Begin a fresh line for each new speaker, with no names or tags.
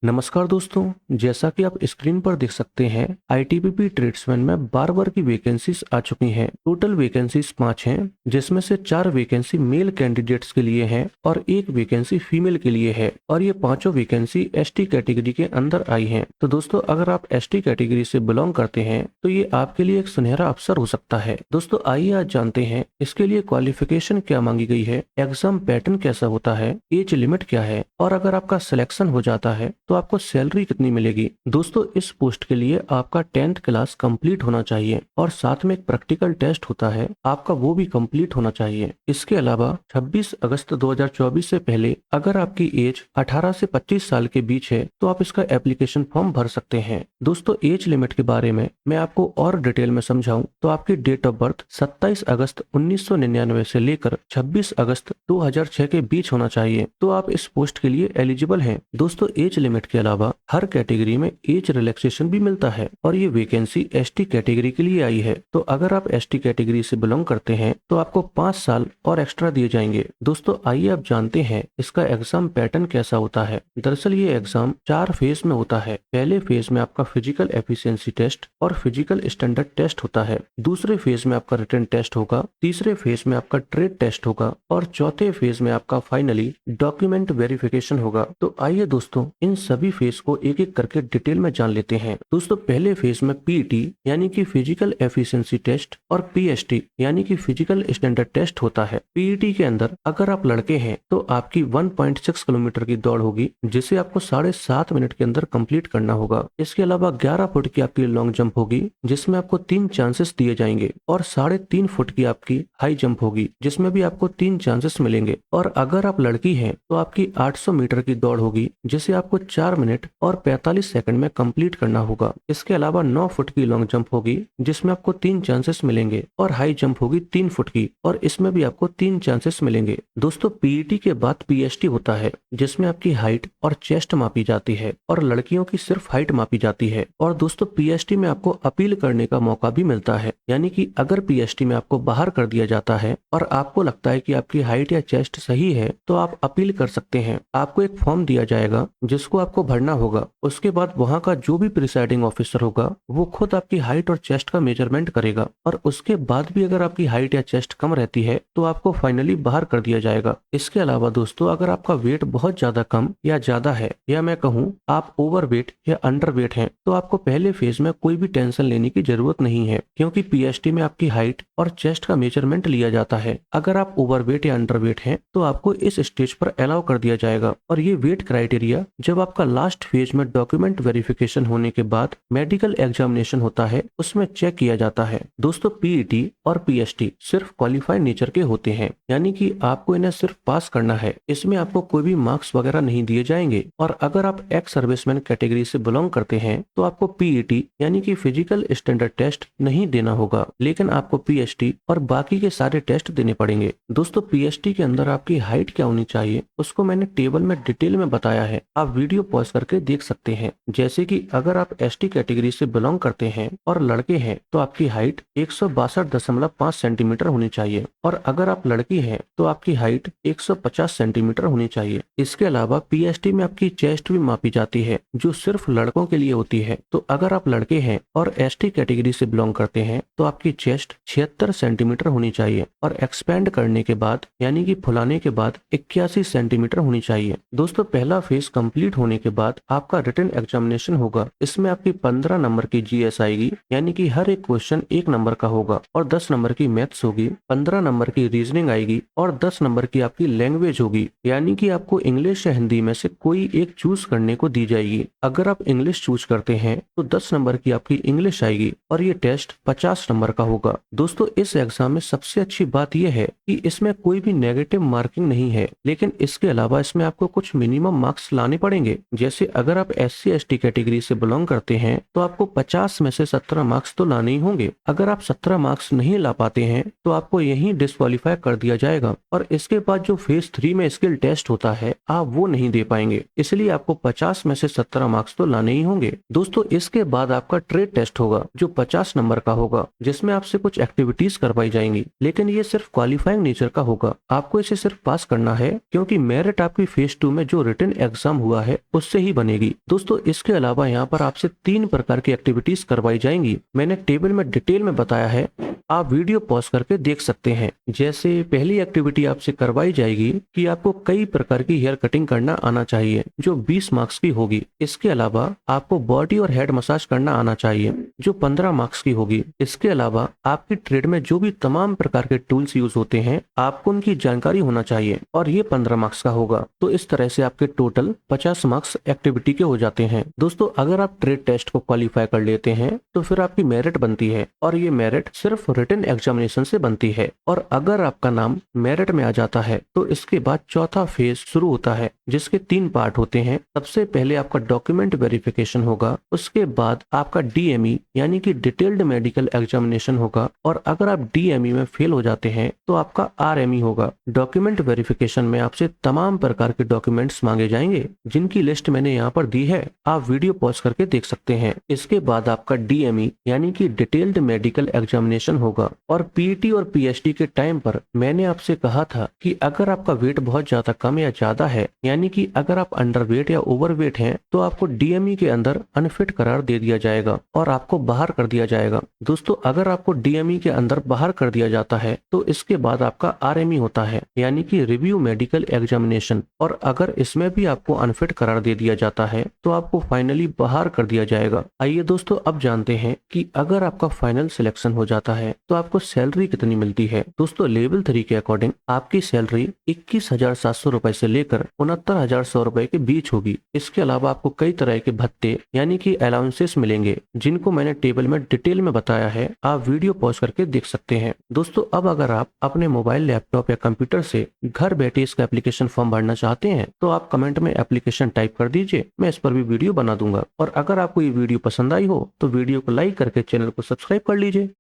नमस्कार दोस्तों, जैसा कि आप स्क्रीन पर देख सकते हैं आईटीबीपी ट्रेड्समैन में बार की वैकेंसीज आ चुकी हैं। टोटल वैकेंसीज 5 हैं, जिसमें से 4 वैकेंसी मेल कैंडिडेट्स के लिए हैं और 1 वैकेंसी फीमेल के लिए है और ये पांचों वैकेंसी एसटी कैटेगरी के अंदर आई हैं। तो दोस्तों, अगर आप एसटी कैटेगरी से बिलोंग करते हैं तो ये आपके लिए एक सुनहरा अवसर हो सकता है। दोस्तों, आइए आज जानते हैं इसके लिए क्वालिफिकेशन क्या मांगी गई है, एग्जाम पैटर्न कैसा होता है, एज लिमिट क्या है और अगर आपका सिलेक्शन हो जाता है तो आपको सैलरी कितनी मिलेगी। दोस्तों, इस पोस्ट के लिए आपका 10th क्लास कंप्लीट होना चाहिए और साथ में एक प्रैक्टिकल टेस्ट होता है, आपका वो भी कंप्लीट होना चाहिए। इसके अलावा 26 अगस्त 2024 से पहले अगर आपकी एज 18 से 25 साल के बीच है तो आप इसका एप्लीकेशन फॉर्म भर सकते हैं। दोस्तों, एज लिमिट के बारे में मैं आपको और डिटेल में समझाऊं तो आपकी डेट ऑफ बर्थ 27 अगस्त 1999 से लेकर 26 अगस्त 2006 के बीच होना चाहिए, तो आप इस पोस्ट के लिए एलिजिबल हैं। दोस्तों, एज लिमिट के अलावा हर कैटेगरी में एज रिलैक्सेशन भी मिलता है और ये वैकेंसी एसटी कैटेगरी के लिए आई है। तो अगर आप एसटी कैटेगरी से बिलोंग करते हैं तो आपको 5 साल और एक्स्ट्रा दिए जाएंगे। दोस्तों, आइए आप जानते हैं इसका एग्जाम पैटर्न कैसा होता है। दरअसल ये एग्जाम 4 फेज में होता है। पहले फेज में आपका फिजिकल एफिशिएंसी टेस्ट और फिजिकल स्टैंडर्ड टेस्ट होता है। दूसरे फेज में आपका रिटन टेस्ट होगा। तीसरे फेज में आपका ट्रेड टेस्ट होगा और चौथे फेज में आपका फाइनली डॉक्यूमेंट वेरिफिकेशन होगा। तो आइए दोस्तों, इन सभी फेज को एक एक करके डिटेल में जान लेते हैं। दोस्तों, पहले फेज में पीईटी यानी कि फिजिकल एफिशिएंसी टेस्ट और पीएसटी यानी कि फिजिकल स्टैंडर्ड टेस्ट होता है। पीईटी के अंदर अगर आप लड़के हैं तो आपकी 1.6 किलोमीटर की दौड़ होगी, जिसे आपको 7.5 मिनट के अंदर कंप्लीट करना होगा। इसके अलावा 11 फुट की आपकी लॉन्ग जंप होगी, जिसमें आपको 3 चांसेस दिए जाएंगे और 3.5 फुट की आपकी हाई जंप होगी, जिसमें भी आपको 3 चांसेस मिलेंगे। और अगर आप लड़की हैं तो आपकी 800 मीटर की दौड़ होगी, जिसे आपको 4 मिनट और 45 सेकंड में कंप्लीट करना होगा। इसके अलावा 9 फुट की लॉन्ग जंप होगी, जिसमें आपको 3 चांसेस मिलेंगे और हाई जंप होगी 3 फुट की और इसमें भी आपको 3 चांसेस मिलेंगे। दोस्तों, पीईटी के बाद पीएसटी होता है, जिसमें आपकी हाइट और चेस्ट मापी जाती है और लड़कियों की सिर्फ हाइट मापी जाती है। और दोस्तों, पीएसटी में आपको अपील करने का मौका भी मिलता है, यानी कि अगर पीएसटी में आपको बाहर कर दिया जाता है और आपको लगता है कि आपकी हाइट या चेस्ट सही है तो आप अपील कर सकते हैं। आपको एक फॉर्म दिया जाएगा जिसको आपको भरना होगा। उसके बाद वहाँ का जो भी प्रिसाइडिंग ऑफिसर होगा वो खुद आपकी हाइट और चेस्ट का मेजरमेंट करेगा और उसके बाद भी अगर आपकी हाइट या चेस्ट कम रहती है तो आपको फाइनली बाहर कर दिया जाएगा। इसके अलावा दोस्तों, अगर आपका वेट बहुत ज्यादा कम या ज्यादा है या मैं कहूँ आप ओवर वेट या अंडर वेट है तो आपको पहले फेज में कोई भी टेंशन लेने की जरूरत नहीं है, क्योंकि पीएसटी में आपकी हाइट और चेस्ट का मेजरमेंट लिया जाता है। अगर आप ओवर वेट या अंडर वेट है तो आपको इस स्टेज पर अलाउ कर दिया जाएगा और ये वेट क्राइटेरिया जब आपका लास्ट फेज में डॉक्यूमेंट वेरिफिकेशन होने के बाद मेडिकल एग्जामिनेशन होता है उसमें चेक किया जाता है। दोस्तों, पीईटी और पीएसटी सिर्फ क्वालिफाइड नेचर के होते हैं, यानी कि आपको इन्हें सिर्फ पास करना है। इसमें आपको कोई भी मार्क्स वगैरह नहीं दिए जाएंगे और अगर आप एक्स सर्विसमैन कैटेगरी से बिलोंग करते हैं तो आपको पीईटी यानी कि फिजिकल स्टैंडर्ड टेस्ट नहीं देना होगा, लेकिन आपको पीएसटी और बाकी के सारे टेस्ट देने पड़ेंगे। दोस्तों, पीएसटी के अंदर आपकी हाइट क्या होनी चाहिए उसको मैंने टेबल में डिटेल में बताया है, आप वीडियो पॉज करके देख सकते हैं। जैसे कि अगर आप एसटी कैटेगरी से बिलोंग करते हैं और लड़के हैं तो आपकी हाइट 162.5 सेंटीमीटर होनी चाहिए और अगर आप लड़की हैं तो आपकी हाइट 150 सेंटीमीटर होनी चाहिए। इसके अलावा पीएसटी में आपकी चेस्ट भी मापी जाती है, जो सिर्फ लड़कों के लिए होती है। तो अगर आप लड़के हैं और एसटी कैटेगरी से बिलोंग करते हैं तो आपकी चेस्ट 76 सेंटीमीटर होनी चाहिए और एक्सपेंड करने के बाद यानी कि फुलाने के बाद 81 सेंटीमीटर होनी चाहिए। दोस्तों, पहला फेज कंप्लीट होने के बाद आपका रिटन एग्जामिनेशन होगा। इसमें आपकी 15 नंबर की जीएस आएगी, यानी कि हर एक क्वेश्चन 1 नंबर का होगा और 10 नंबर की मैथ्स होगी, 15 नंबर की रीजनिंग आएगी और 10 नंबर की आपकी लैंग्वेज होगी, यानी कि आपको इंग्लिश या हिंदी में से कोई एक चूज करने को दी जाएगी। अगर आप इंग्लिश चूज करते हैं तो 10 नंबर की आपकी इंग्लिश आएगी और ये टेस्ट 50 नंबर का होगा। दोस्तों, इस एग्जाम में सबसे अच्छी बात यह है कि इसमें कोई भी नेगेटिव मार्किंग नहीं है, लेकिन इसके अलावा इसमें आपको कुछ मिनिमम मार्क्स लाने पड़ेंगे। जैसे अगर आप एससी एसटी कैटेगरी से बिलोंग करते हैं तो आपको 50 में से 17 मार्क्स तो लाने ही होंगे। अगर आप 17 मार्क्स नहीं ला पाते हैं तो आपको यहीं डिस्क्वालीफाई कर दिया जाएगा और इसके बाद जो फेज 3 में स्किल टेस्ट होता है आप वो नहीं दे पाएंगे, इसलिए आपको 50 में से 17 मार्क्स तो लाने ही होंगे। दोस्तों, इसके बाद आपका ट्रेड टेस्ट होगा जो 50 नंबर का होगा, जिसमें आपसे कुछ एक्टिविटीज करवाई जाएंगी, लेकिन ये सिर्फ क्वालिफाइंग नेचर का होगा। आपको इसे सिर्फ पास करना है, क्योंकि मेरिट आपकी फेज 2 में जो रिटन एग्जाम हुआ है उससे ही बनेगी। दोस्तों इसके अलावा यहाँ पर आपसे 3 प्रकार की एक्टिविटीज करवाई जाएंगी। मैंने टेबल में डिटेल में बताया है, आप वीडियो पॉज करके देख सकते हैं। जैसे पहली एक्टिविटी आपसे करवाई जाएगी कि आपको कई प्रकार की हेयर कटिंग करना आना चाहिए, जो 20 मार्क्स की होगी। इसके अलावा आपको बॉडी और हेड मसाज करना आना चाहिए, जो 15 मार्क्स की होगी। इसके अलावा आपकी ट्रेड में जो भी तमाम प्रकार के टूल्स यूज होते हैं, आपको उनकी जानकारी होना चाहिए, और ये 15 मार्क्स का होगा। तो इस तरह से आपके टोटल 50 मार्क्स एक्टिविटी के हो जाते हैं। दोस्तों अगर आप ट्रेड टेस्ट को क्वालिफाई कर लेते हैं तो फिर आपकी मेरिट बनती है, और ये मेरिट सिर्फ रिटन एग्जामिनेशन से बनती है। और अगर आपका नाम मेरिट में आ जाता है तो इसके बाद चौथा फेज शुरू होता है, जिसके 3 पार्ट होते हैं। सबसे पहले आपका डॉक्यूमेंट वेरिफिकेशन होगा, उसके बाद आपका डीएमई यानी कि डिटेल्ड मेडिकल एग्जामिनेशन होगा, और अगर आप डीएमई में फेल हो जाते हैं तो आपका आरएमई होगा। डॉक्यूमेंट वेरिफिकेशन में आपसे तमाम प्रकार के डॉक्यूमेंट्स मांगे जाएंगे, जिनकी लिस्ट मैंने यहाँ पर दी है, आप वीडियो पॉज करके देख सकते हैं। इसके बाद आपका डीएमई यानी कि डिटेल्ड मेडिकल एग्जामिनेशन होगा। और पीटी और पीएचडी के टाइम पर मैंने आपसे कहा था कि अगर आपका वेट बहुत ज्यादा कम या ज्यादा है, यानी कि अगर आप अंडरवेट या ओवरवेट हैं, तो आपको डीएमई के अंदर अनफिट करार दे दिया जाएगा और आपको बाहर कर दिया जाएगा। दोस्तों अगर आपको डीएमई के अंदर बाहर कर दिया जाता है तो इसके बाद आपका आरएमई होता है, यानी कि रिव्यू मेडिकल एग्जामिनेशन। और अगर इसमें भी आपको अनफिट करार दे दिया जाता है तो आपको फाइनली बाहर कर दिया जाएगा। आइए दोस्तों अब जानते हैं कि अगर आपका फाइनल सिलेक्शन हो जाता है तो आपको सैलरी कितनी मिलती है। दोस्तों लेवल 3 के अकॉर्डिंग आपकी सैलरी 21,700 रुपए से लेकर 69,100 रुपए के बीच होगी। इसके अलावा आपको कई तरह के भत्ते यानी कि अलाउंसेस मिलेंगे, जिनको मैंने टेबल में डिटेल में बताया है, आप वीडियो पॉज करके देख सकते हैं। दोस्तों अब अगर आप अपने मोबाइल, लैपटॉप या कंप्यूटर से घर बैठे इसका एप्लीकेशन फॉर्म भरना चाहते हैं तो आप कमेंट में एप्लीकेशन टाइप कर दीजिए, मैं इस पर भी वीडियो बना दूंगा। और अगर आपको ये वीडियो पसंद आई हो तो वीडियो को लाइक करके चैनल को सब्सक्राइब कर लीजिए।